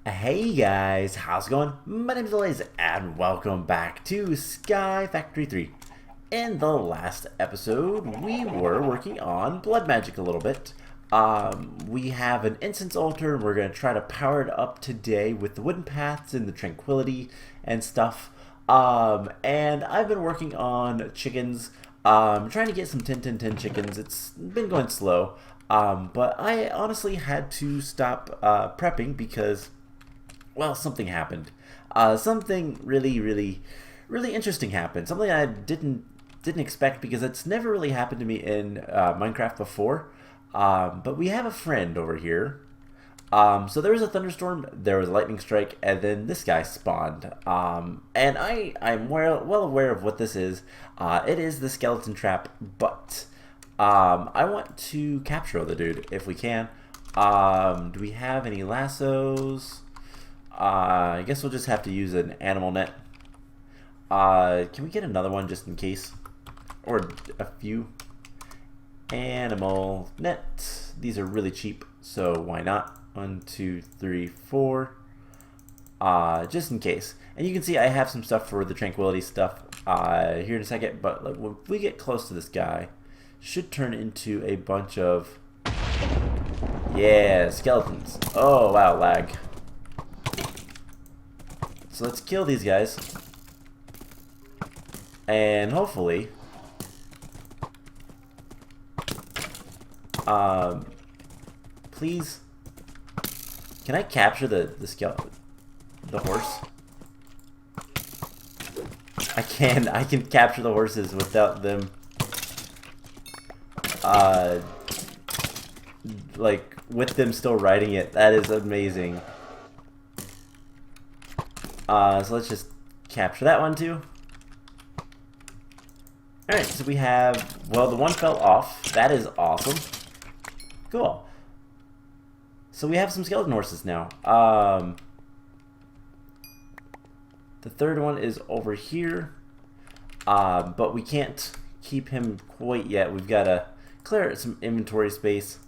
Hey guys, how's it going? My name is Eliza and welcome back to Sky Factory 3. In the last episode, we were working on blood magic a little bit. We have an incense altar and we're going to try to power it up today with the wooden paths and the tranquility and stuff. And I've been working on chickens, trying to get some 10-10-10 chickens. It's been going slow, but I honestly had to stop prepping because well, something happened. Something really interesting happened. Something I didn't expect because it's never really happened to me in Minecraft before. But we have a friend over here. So there was a thunderstorm, there was a lightning strike, and then this guy spawned. And I'm well aware of what this is. It is the skeleton trap, but I want to capture the dude if we can. Do we have any lassos? I guess we'll just have to use an animal net. Can we get another one just in case? Or a few? Animal net. These are really cheap, so why not? 1, 2, 3, 4. Just in case. And you can see I have some stuff for the tranquility stuff here in a second, but like, when we get close to this guy, should turn into a bunch of skeletons. Oh wow, lag. So let's kill these guys. And hopefully please can I capture the skeleton, the horse? I can capture the horses without them like with them still riding it. That is amazing. So let's just capture that one too. Alright, so we have, well, the one fell off. That is awesome. Cool. So we have some skeleton horses now. The third one is over here. But we can't keep him quite yet. We've got to clear some inventory space.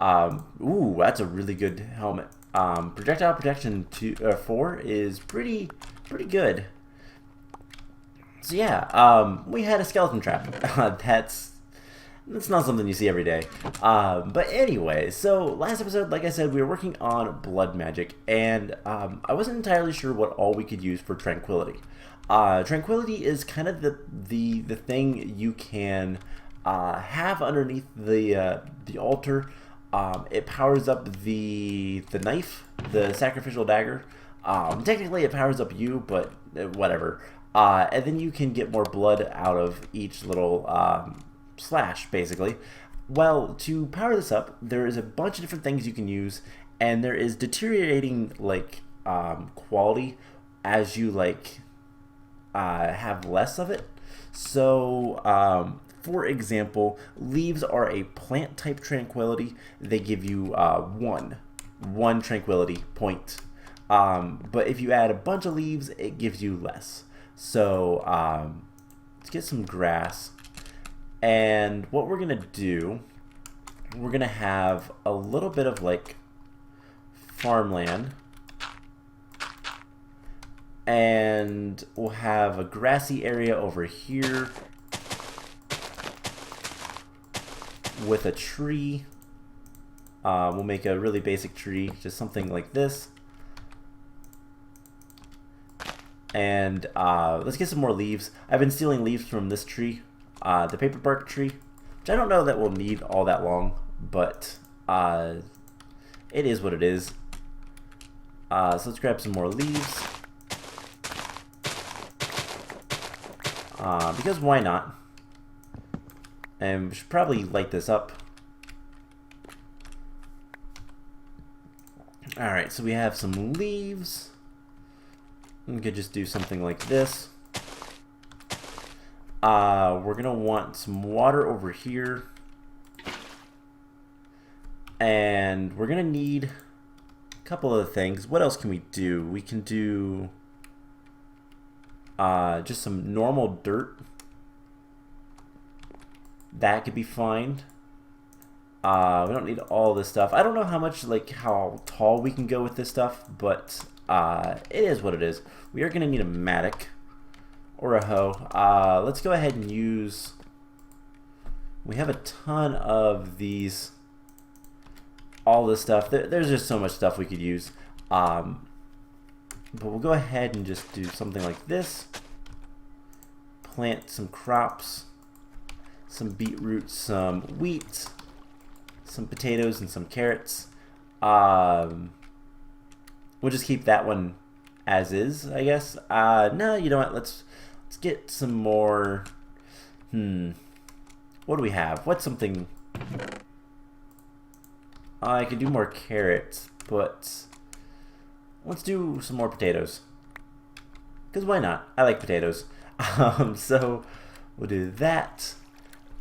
Ooh, that's a really good helmet. Projectile protection 4 is pretty good. So yeah, we had a skeleton trap. That's not something you see every day. But anyway, so last episode, like I said, we were working on blood magic, and I wasn't entirely sure what all we could use for tranquility. Tranquility is kind of the thing you can have underneath the altar. It powers up the knife, the sacrificial dagger. Technically it powers up you, but whatever. And then you can get more blood out of each little slash, basically. Well, to power this up, there is a bunch of different things you can use, and there is deteriorating like quality as you like have less of it. So for example, leaves are a plant type tranquility. They give you one tranquility point. But if you add a bunch of leaves, it gives you less. So let's get some grass. And what we're gonna do, we're gonna have a little bit of like farmland. And we'll have a grassy area over here with a tree. We'll make a really basic tree, just something like this. And let's get some more leaves. I've been stealing leaves from this tree, the paper bark tree, which I don't know that we'll need all that long, but it is what it is. So let's grab some more leaves. Because why not? And we should probably light this up. Alright, so we have some leaves. We could just do something like this. We're gonna want some water over here. And we're gonna need a couple of things. What else can we do? We can do just some normal dirt. That could be fine. We don't need all this stuff. I don't know how much, like, how tall we can go with this stuff, but it is what it is. We are going to need a mattock or a hoe. Let's go ahead and use... We have a ton of these, all this stuff. There's just so much stuff we could use. But we'll go ahead and just do something like this. Plant some crops, some beetroot, some wheat, some potatoes, and some carrots. We'll just keep that one as is, I guess. No, you know what? Let's get some more. What do we have? What's something? I could do more carrots, but let's do some more potatoes. Because why not? I like potatoes. So we'll do that.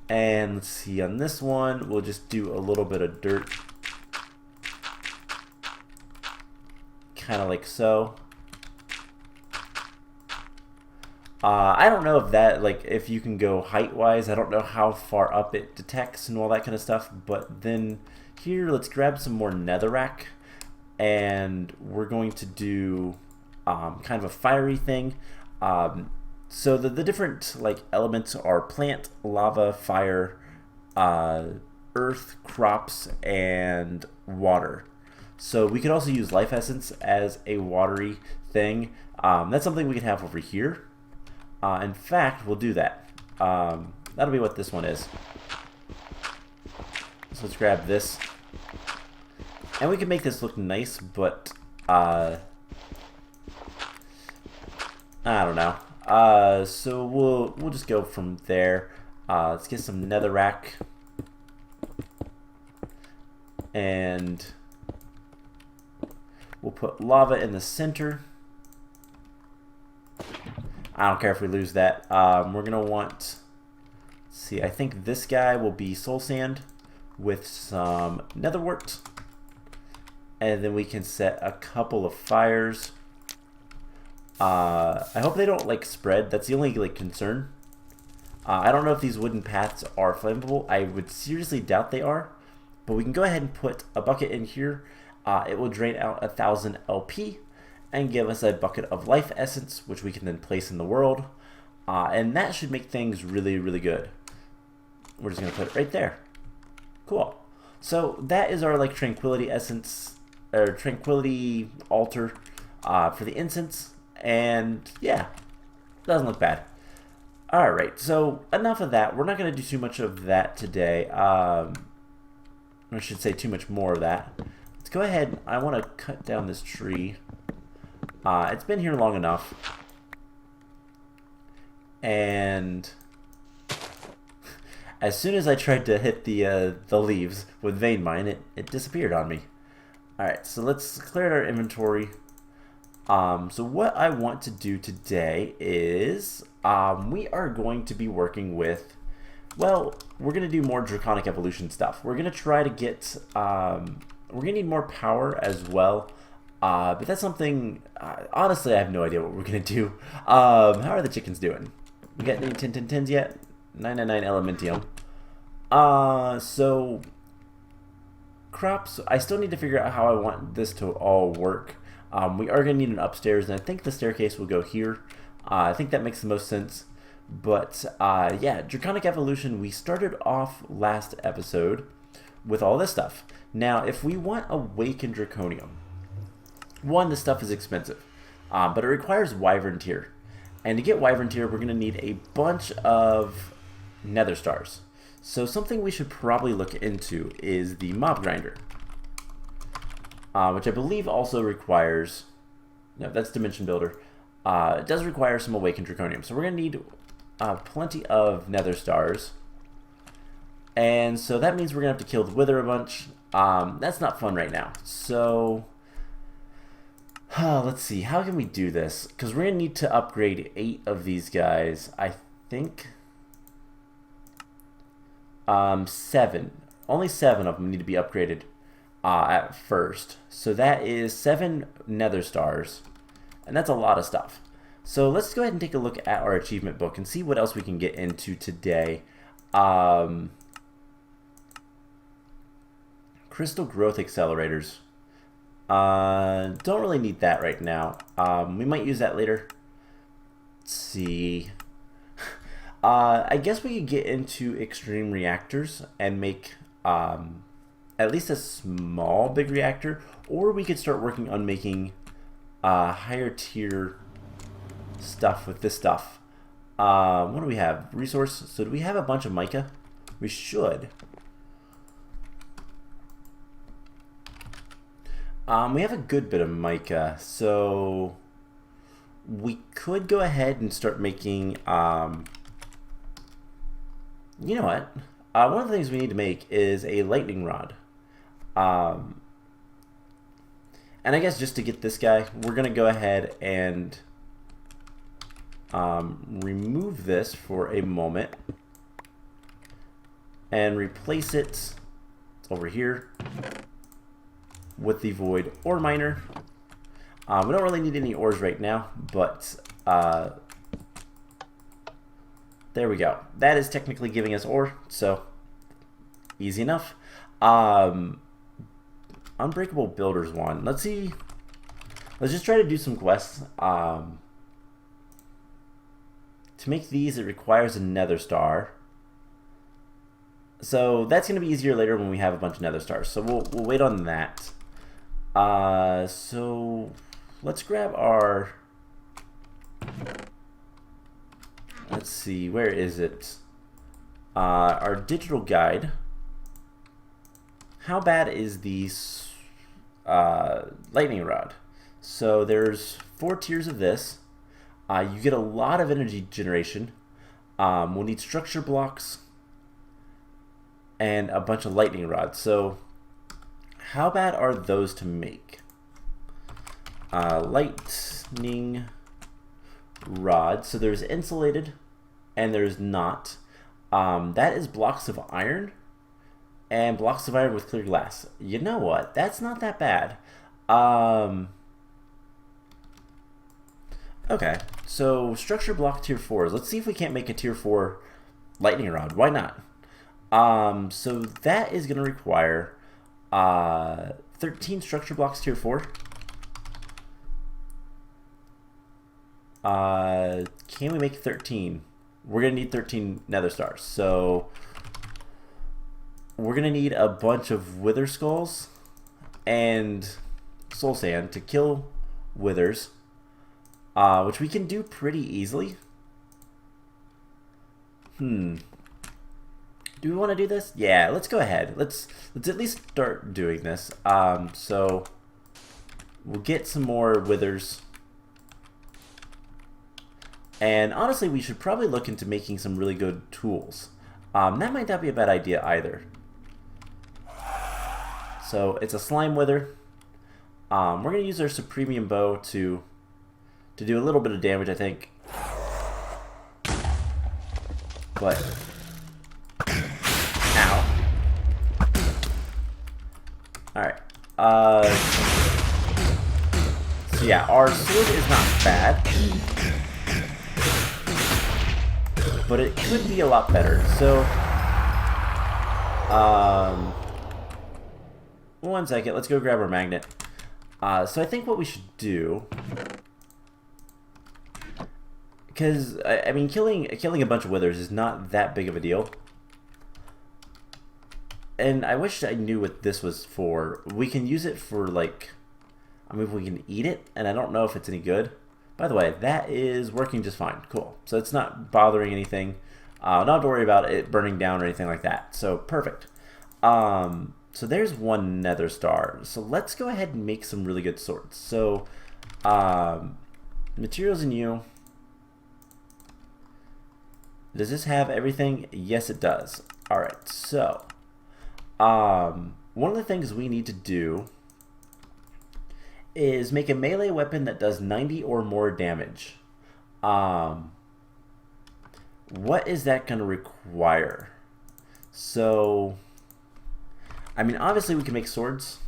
And let's see, on this one, we'll just do a little bit of dirt. Kind of like so. I don't know if that, like, if you can go height-wise. I don't know how far up it detects and all that kind of stuff. But then here, let's grab some more netherrack. And we're going to do kind of a fiery thing. So the different, like, elements are plant, lava, fire, earth, crops, and water. So we could also use life essence as a watery thing. That's something we can have over here. In fact, we'll do that. That'll be what this one is. So let's grab this. And we can make this look nice, but I don't know. So we'll just go from there. Let's get some netherrack. And we'll put lava in the center. I don't care if we lose that. We're gonna want, let's see, I think this guy will be soul sand with some netherwort. And then we can set a couple of fires. I hope they don't, like, spread. That's the only, like, concern. I don't know if these wooden paths are flammable. I would seriously doubt they are. But we can go ahead and put a bucket in here. It will drain out 1,000 LP and give us a bucket of life essence, which we can then place in the world. And that should make things really, really good. We're just going to put it right there. Cool. So that is our, like, tranquility essence, or tranquility altar for the incense. And yeah, doesn't look bad. Alright, so enough of that. We're not going to do too much of that today. I should say too much more of that. Let's go ahead. I want to cut down this tree. It's been here long enough. And as soon as I tried to hit the leaves with vein mine, it disappeared on me. Alright, so let's clear our inventory. So what I want to do today is we are going to be working with, well, we're going to do more draconic evolution stuff. We're going to try to get, we're going to need more power as well. But that's something, honestly, I have no idea what we're going to do. How are the chickens doing? You got any 10 yet? 999 elementium. So crops, I still need to figure out how I want this to all work. We are going to need an upstairs, and I think the staircase will go here. I think that makes the most sense. But yeah, Draconic Evolution, we started off last episode with all this stuff. Now, if we want Awakened Draconium, one, this stuff is expensive, but it requires Wyvern Tier. And to get Wyvern Tier, we're going to need a bunch of Nether Stars. So something we should probably look into is the Mob Grinder. Which I believe also requires, no, that's Dimension Builder. It does require some Awakened Draconium. So we're going to need plenty of Nether Stars. And so that means we're going to have to kill the Wither a bunch. That's not fun right now. So let's see, how can we do this? Because we're going to need to upgrade 8 of these guys. I think 7. Only 7 of them need to be upgraded. At first. So that is 7 Nether Stars. And that's a lot of stuff. So let's go ahead and take a look at our achievement book and see what else we can get into today. crystal growth accelerators. Don't really need that right now. We might use that later. Let's see. I guess we could get into extreme reactors and make at least a small big reactor, or we could start working on making higher tier stuff with this stuff. What do we have? Resource. So do we have a bunch of mica? We should. We have a good bit of mica, so we could go ahead and start making, you know what? One of the things we need to make is a lightning rod. And I guess just to get this guy, we're going to go ahead and remove this for a moment and replace it over here with the void ore miner. We don't really need any ores right now, but there we go. That is technically giving us ore, so easy enough. Unbreakable Builders one. Let's see. Let's just try to do some quests. To make these, it requires a nether star. So that's going to be easier later when we have a bunch of nether stars. So we'll wait on that. So let's grab our, let's see, where is it? Our digital guide. How bad is the lightning rod? So there's 4 tiers of this. You get a lot of energy generation. We'll need structure blocks and a bunch of lightning rods. So how bad are those to make? Lightning rod. So there's insulated and there's not. That is blocks of iron and blocks of iron with clear glass. You know what? That's not that bad. Okay, so structure block tier 4s. Let's see if we can't make a tier 4 lightning rod. Why not? So that is going to require 13 structure blocks tier 4. Can we make 13? We're going to need 13 nether stars. So we're going to need a bunch of wither skulls and soul sand to kill withers. Which we can do pretty easily. Do we want to do this? Yeah, let's go ahead. Let's at least start doing this. So we'll get some more withers. And honestly, we should probably look into making some really good tools. That might not be a bad idea either. So it's a slime wither. We're going to use our Supremium bow to do a little bit of damage, I think. But ow. Alright. So yeah, our sword is not bad, but it could be a lot better. So one second, let's go grab our magnet. So I think what we should do, because I mean, killing a bunch of withers is not that big of a deal. And I wish I knew what this was for. We can use it for, like, I mean, we can eat it, and I don't know if it's any good. By the way, that is working just fine. Cool. So it's not bothering anything. Not have to worry about it burning down or anything like that. So perfect. So there's one nether star. So let's go ahead and make some really good swords. So materials in you. Does this have everything? Yes, it does. All right. So one of the things we need to do is make a melee weapon that does 90 or more damage. What is that going to require? So, I mean, obviously we can make swords,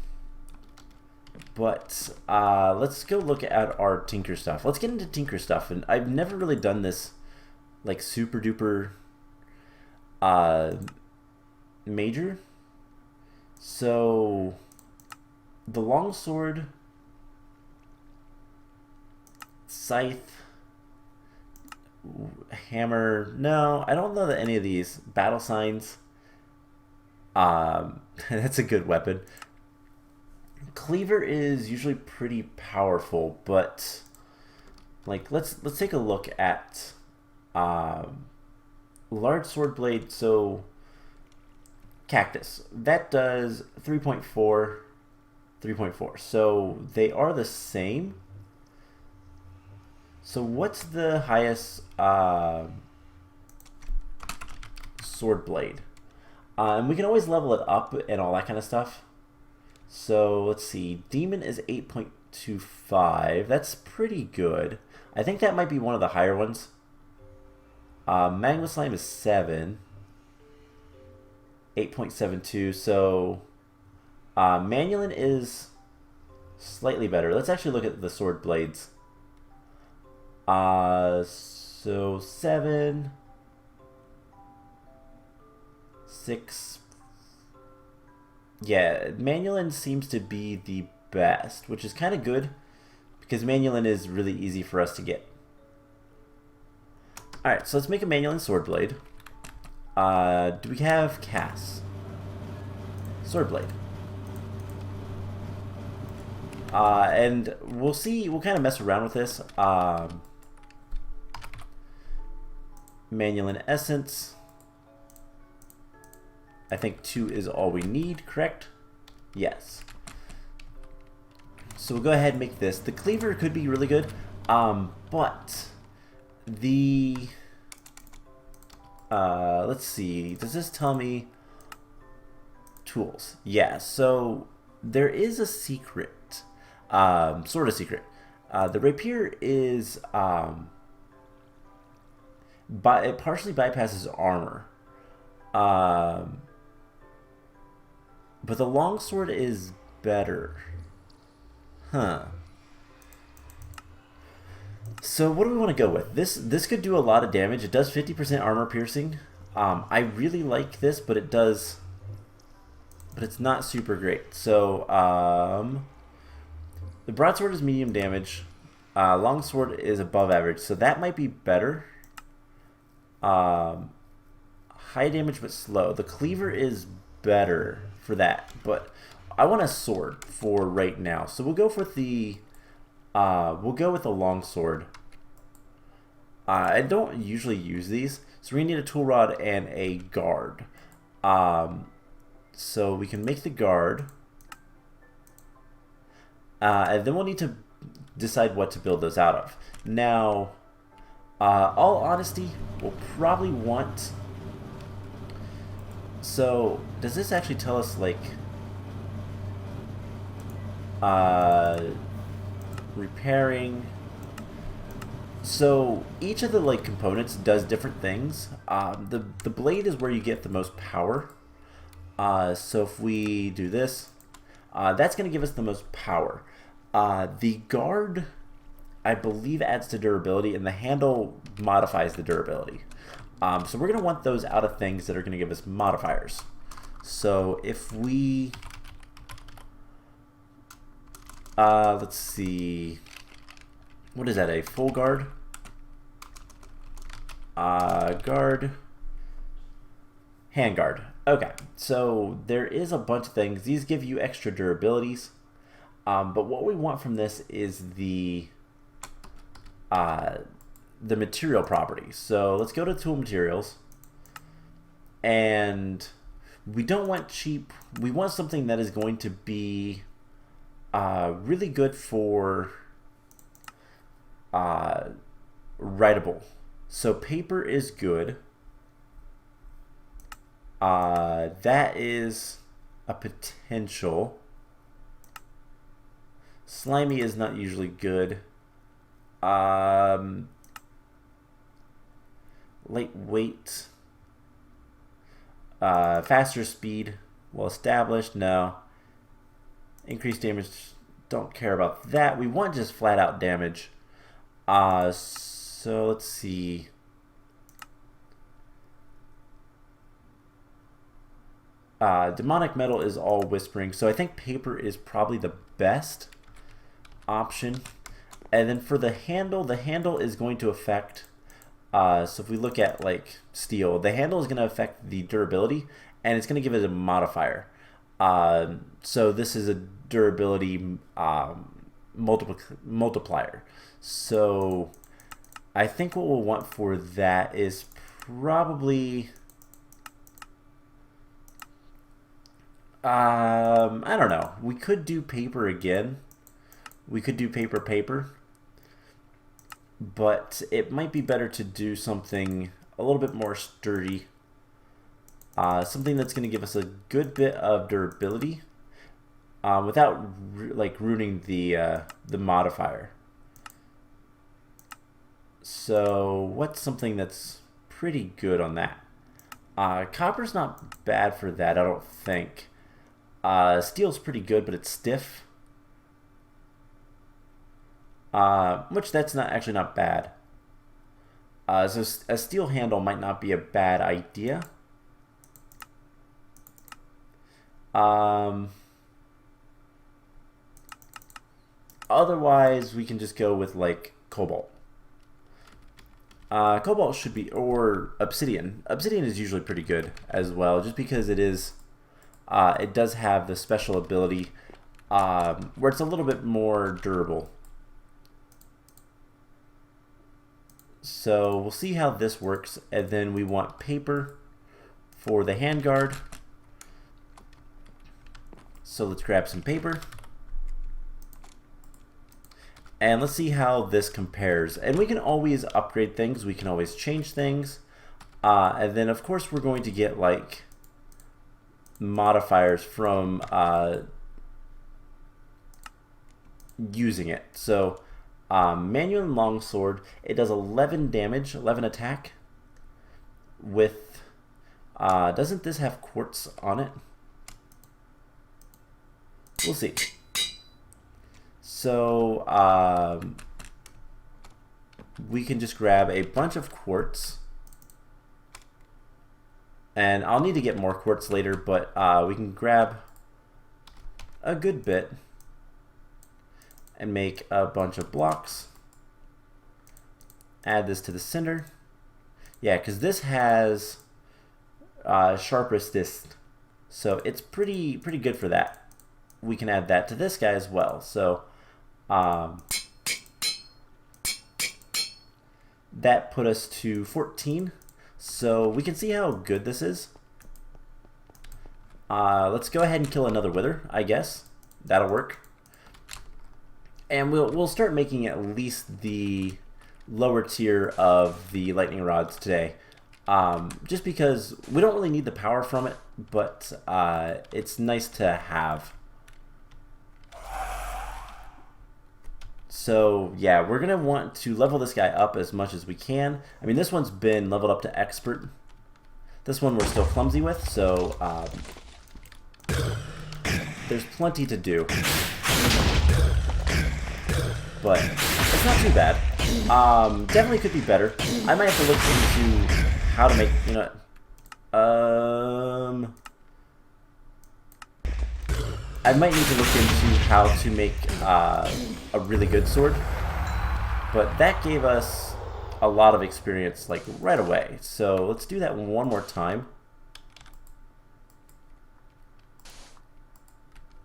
but let's go look at our tinker stuff. Let's get into tinker stuff, and I've never really done this like super duper major. So the longsword, scythe, hammer. No, I don't know that any of these battle signs. That's a good weapon. Cleaver is usually pretty powerful, but like let's take a look at large sword blade. So cactus, that does 3.4, 3.4. So they are the same. So what's the highest sword blade? And we can always level it up and all that kind of stuff. So let's see. Demon is 8.25. That's pretty good. I think that might be one of the higher ones. Magma Slime is 7. 8.72. So Manulin is slightly better. Let's actually look at the sword blades. So 7, 6. Yeah, Manulin seems to be the best, which is kind of good because Manulin is really easy for us to get. Alright, so let's make a Manulin sword blade. Do we have Cass? Sword blade. And we'll see, we'll kind of mess around with this. Manulin essence. I think 2 is all we need, correct? Yes. So we'll go ahead and make this. The cleaver could be really good, but the let's see. Does this tell me tools? Yeah. So there is a secret, sort of secret. The rapier is it partially bypasses armor. But the longsword is better. Huh. So what do we want to go with? This could do a lot of damage. It does 50% armor piercing. I really like this, but it's not super great. So the broadsword is medium damage. Longsword is above average, so that might be better. High damage but slow. The cleaver is better for that, but I want a sword for right now. So we'll go with the longsword. I don't usually use these, so we need a tool rod and a guard. So we can make the guard, and then we'll need to decide what to build those out of. Now, all honesty, we'll probably want. So, does this actually tell us, like, repairing? So, each of the, like, components does different things. The blade is where you get the most power. So if we do this, that's going to give us the most power. The guard, I believe, adds to durability, and the handle modifies the durability. So we're going to want those out of things that are going to give us modifiers. So if we, let's see, what is that, a full guard? Guard, handguard. Okay, so there is a bunch of things. These give you extra durabilities, but what we want from this is the material properties. So let's go to tool materials, and we don't want cheap. We want something that is going to be really good for writable. So paper is good. That is a potential. Slimy is not usually good. Lightweight. Faster speed. Well established. No. Increased damage. Don't care about that. We want just flat out damage. So let's see. Demonic metal is all whispering, so I think paper is probably the best option. And then for the handle is going to affect, so if we look at like steel, the handle is going to affect the durability, and it's going to give it a modifier. So this is a durability multiplier. So I think what we'll want for that is probably, I don't know. We could do paper again. We could do paper, but it might be better to do something a little bit more sturdy. Something that's going to give us a good bit of durability without like ruining the modifier. So what's something that's pretty good on that? Copper's not bad for that, I don't think. Steel's pretty good, but it's stiff. Which that's actually not bad. So a steel handle might not be a bad idea. Otherwise, we can just go with like cobalt. Cobalt should be, or obsidian. Obsidian is usually pretty good as well, just because it is, it does have the special ability where it's a little bit more durable. So we'll see how this works, and then we want paper for the handguard. So let's grab some paper. And let's see how this compares. And we can always upgrade things. We can always change things. And then, of course, we're going to get, like, modifiers from using it. So, manual and longsword, it does 11 damage, 11 attack. With, doesn't this have quartz on it? We'll see. So we can just grab a bunch of quartz, and I'll need to get more quartz later, but we can grab a good bit and make a bunch of blocks. Add this to the center. Yeah, because this has sharp resist, so it's pretty good for that. We can add that to this guy as well. So that put us to 14. So we can see how good this is. Let's go ahead and kill another wither, I guess. That'll work. And we'll start making at least the lower tier of the lightning rods today. Just because we don't really need the power from it, but it's nice to have. So yeah, we're going to want to level this guy up as much as we can. I mean, this one's been leveled up to expert. This one we're still clumsy with, so there's plenty to do. But it's not too bad. Definitely could be better. I might have to look into how to make, you know, I might need to look into how to make a really good sword, but that gave us a lot of experience like right away. So let's do that one more time.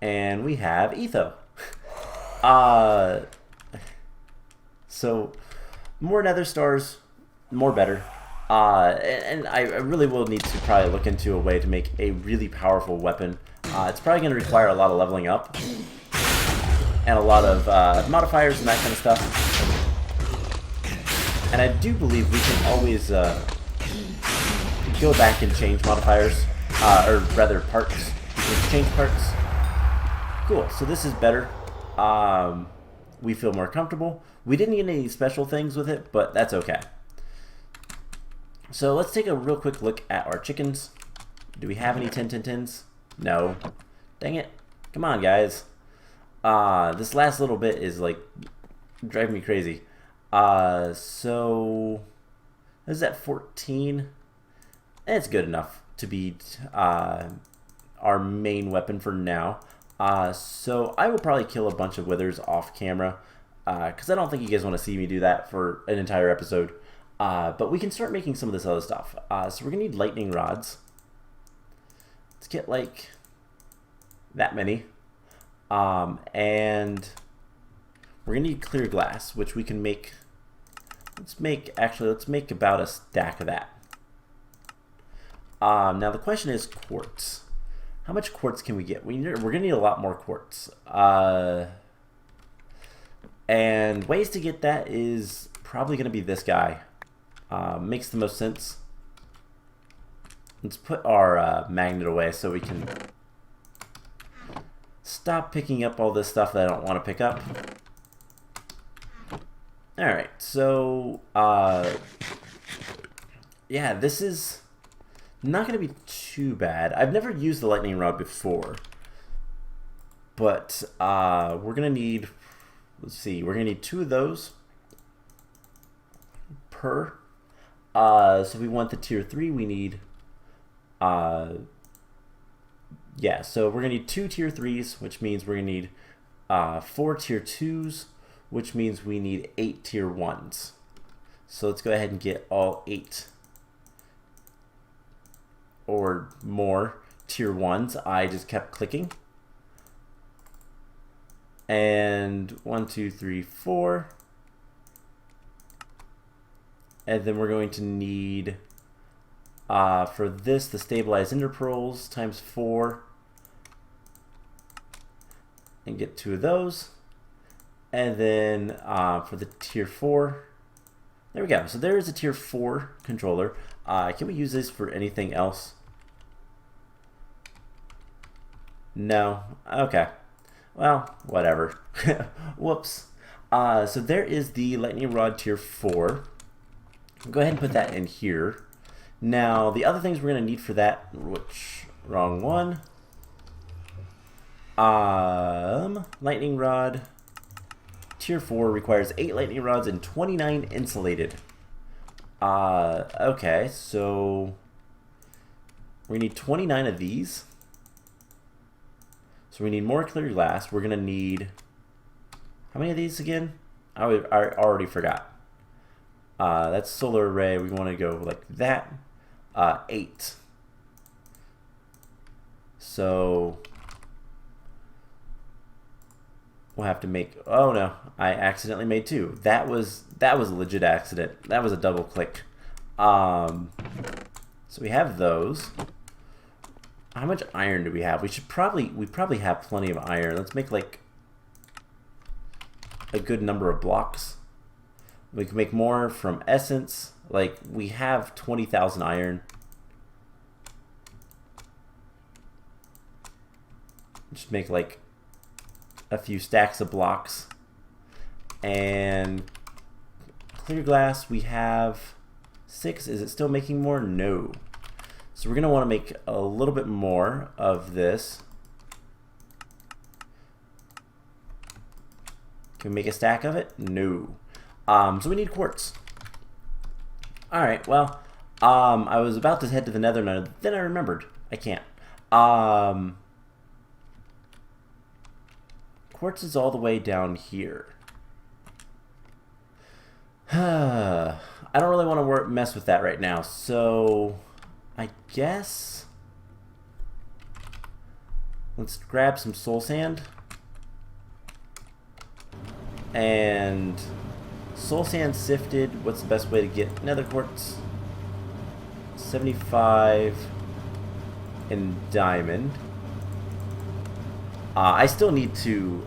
And we have Etho. So more nether stars, more better. And I really will need to probably look into a way to make a really powerful weapon. It's probably going to require a lot of leveling up and a lot of modifiers and that kind of stuff. And I do believe we can always go back and change modifiers, or rather parts. We can change parts. Cool, so this is better. We feel more comfortable. We didn't get any special things with it, but that's okay. So let's take a real quick look at our chickens. Do we have any 10-10-10s? No. Dang it. Come on, guys. This last little bit is like driving me crazy. So this is at 14. It's good enough to be our main weapon for now. So I will probably kill a bunch of withers off camera, because I don't think you guys want to see me do that for an entire episode. But we can start making some of this other stuff. So we're going to need lightning rods. Let's get like that many. And we're going to need clear glass, which we can make. Let's make about a stack of that. Now the question is quartz. How much quartz can we get? We're going to need a lot more quartz. And ways to get that is probably going to be this guy. Makes the most sense. Let's put our magnet away so we can stop picking up all this stuff that I don't want to pick up. Alright, so yeah, this is not going to be too bad. I've never used the lightning rod before, but we're going to need, let's see, we're going to need 2 of those per. So if we want the tier 3, we need, yeah, so we're going to need 2 tier 3s, which means we're going to need 4 tier 2s, which means we need 8 tier 1s. So let's go ahead and get all 8 or more tier 1s. I just kept clicking. And 1, 2, 3, 4. And then we're going to need, for this, the stabilized ender pearls times 4. And get 2 of those. And then for the tier 4, there we go. So there is a tier 4 controller. Can we use this for anything else? No. Okay. Well, whatever. Whoops. So there is the lightning rod tier 4. Go ahead and put that in here. Now, the other things we're going to need for that, which, wrong one. Lightning rod tier 4 requires 8 lightning rods and 29 insulated. Okay, so we need 29 of these. So we need more clear glass. We're going to need, how many of these again? I already forgot. That's solar array. We want to go like that. 8. So we'll have to make, oh no, I accidentally made 2. That was a legit accident. That was a double click. So we have those. How much iron do we have? We probably have plenty of iron. Let's make like a good number of blocks. We can make more from essence. Like we have 20,000 iron. Just make like a few stacks of blocks. And clear glass, we have 6. Is it still making more? No. So we're going to want to make a little bit more of this. Can we make a stack of it? No. So we need quartz. Alright, well, I was about to head to the nether node, then I remembered. I can't. Quartz is all the way down here. I don't really want to mess with that right now, so I guess let's grab some soul sand. And soul sand sifted. What's the best way to get nether quartz? 75 and diamond. I still need to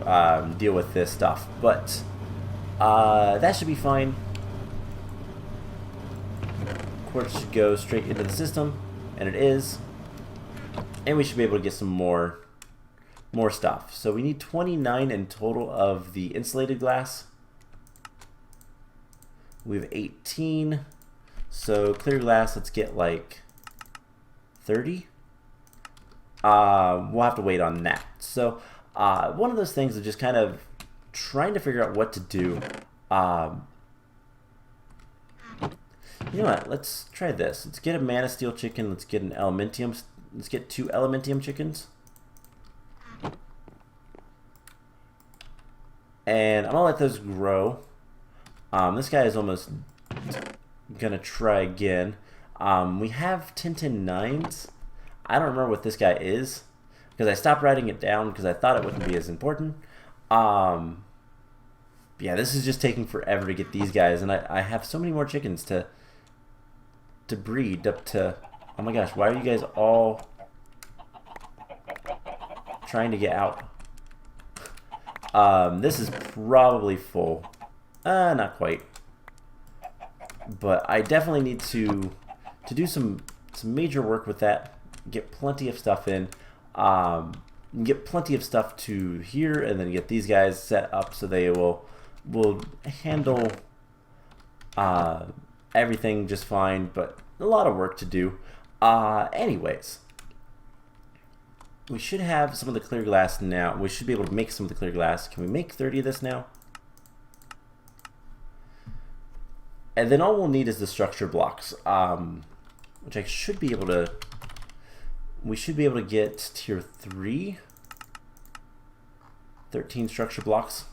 deal with this stuff, but that should be fine. Quartz should go straight into the system, and it is. And we should be able to get some more stuff. So we need 29 in total of the insulated glass. We have 18. So clear glass, let's get like 30. We'll have to wait on that. So one of those things is just kind of trying to figure out what to do. You know what? Let's try this. Let's get a mana steel chicken. Let's get an elementium Let's get 2 elementium chickens. And I'm gonna let those grow. This guy is almost gonna try again. We have 10-9s. I don't remember what this guy is because I stopped writing it down because I thought it wouldn't be as important. Yeah, this is just taking forever to get these guys, and I have so many more chickens to breed up to. Oh my gosh, why are you guys all trying to get out? This is probably full. Not quite. But I definitely need to do some major work with that. Get plenty of stuff in. Get plenty of stuff to here, and then get these guys set up so they will handle everything just fine. But a lot of work to do. Anyways. We should have some of the clear glass now. We should be able to make some of the clear glass. Can we make 30 of this now? And then all we'll need is the structure blocks, which I should be able to. We should be able to get tier 3. 13 structure blocks.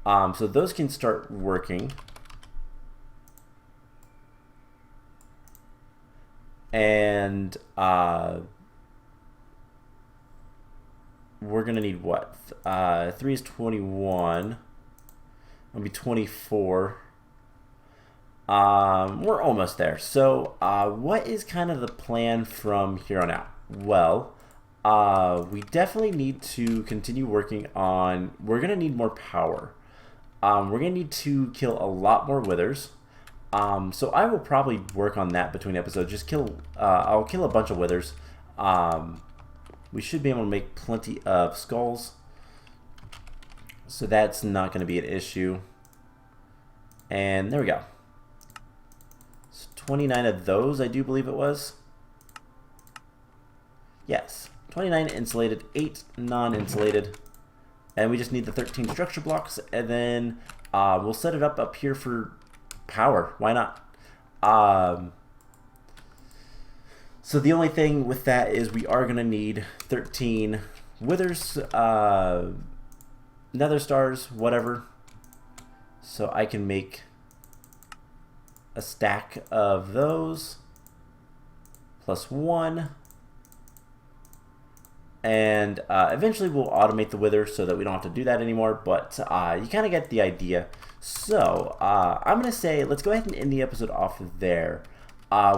So those can start working. And we're gonna need what? 3 is 21. It'll be 24. We're almost there. So, what is kind of the plan from here on out? Well, we definitely need to continue working on. We're gonna need more power. We're gonna need to kill a lot more withers. So I will probably work on that between episodes. Just I'll kill a bunch of withers. We should be able to make plenty of skulls. So that's not going to be an issue. And there we go. So 29 of those, I do believe it was. Yes. 29 insulated, 8 non-insulated. And we just need the 13 structure blocks. And then we'll set it up here for power. Why not? So the only thing with that is we are going to need 13 withers, nether stars, whatever. So I can make a stack of those plus 1. And eventually we'll automate the wither so that we don't have to do that anymore. But you kind of get the idea. So I'm going to say let's go ahead and end the episode off there.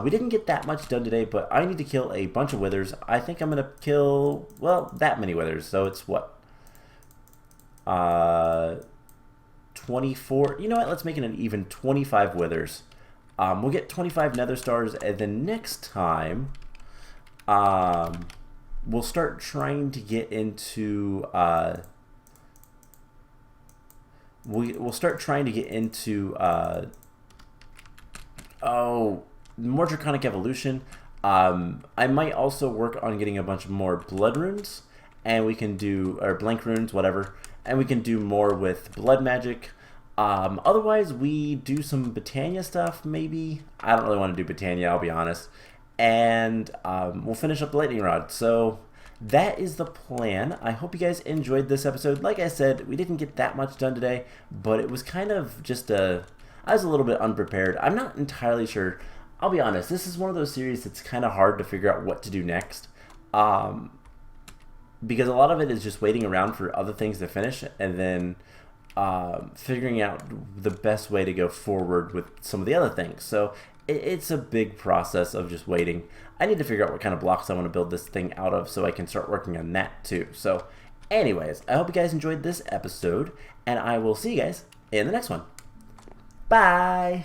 We didn't get that much done today, but I need to kill a bunch of withers. I think I'm going to kill, well, that many withers. So it's what? 24. You know what? Let's make it an even 25 withers. We'll get 25 nether stars, and then next time, we'll start trying to get into, we'll start trying to get into, more draconic evolution. I might also work on getting a bunch more blood runes, and we can do, or blank runes, whatever, and we can do more with blood magic. Otherwise, we do some Britannia stuff, maybe. I don't really want to do Britannia, I'll be honest. And we'll finish up the lightning rod. So that is the plan. I hope you guys enjoyed this episode. Like I said, we didn't get that much done today, but it was kind of just I was a little bit unprepared. I'm not entirely sure. I'll be honest, this is one of those series that's kind of hard to figure out what to do next. Because a lot of it is just waiting around for other things to finish and then figuring out the best way to go forward with some of the other things. So it's a big process of just waiting. I need to figure out what kind of blocks I want to build this thing out of so I can start working on that too. So anyways, I hope you guys enjoyed this episode, and I will see you guys in the next one. Bye!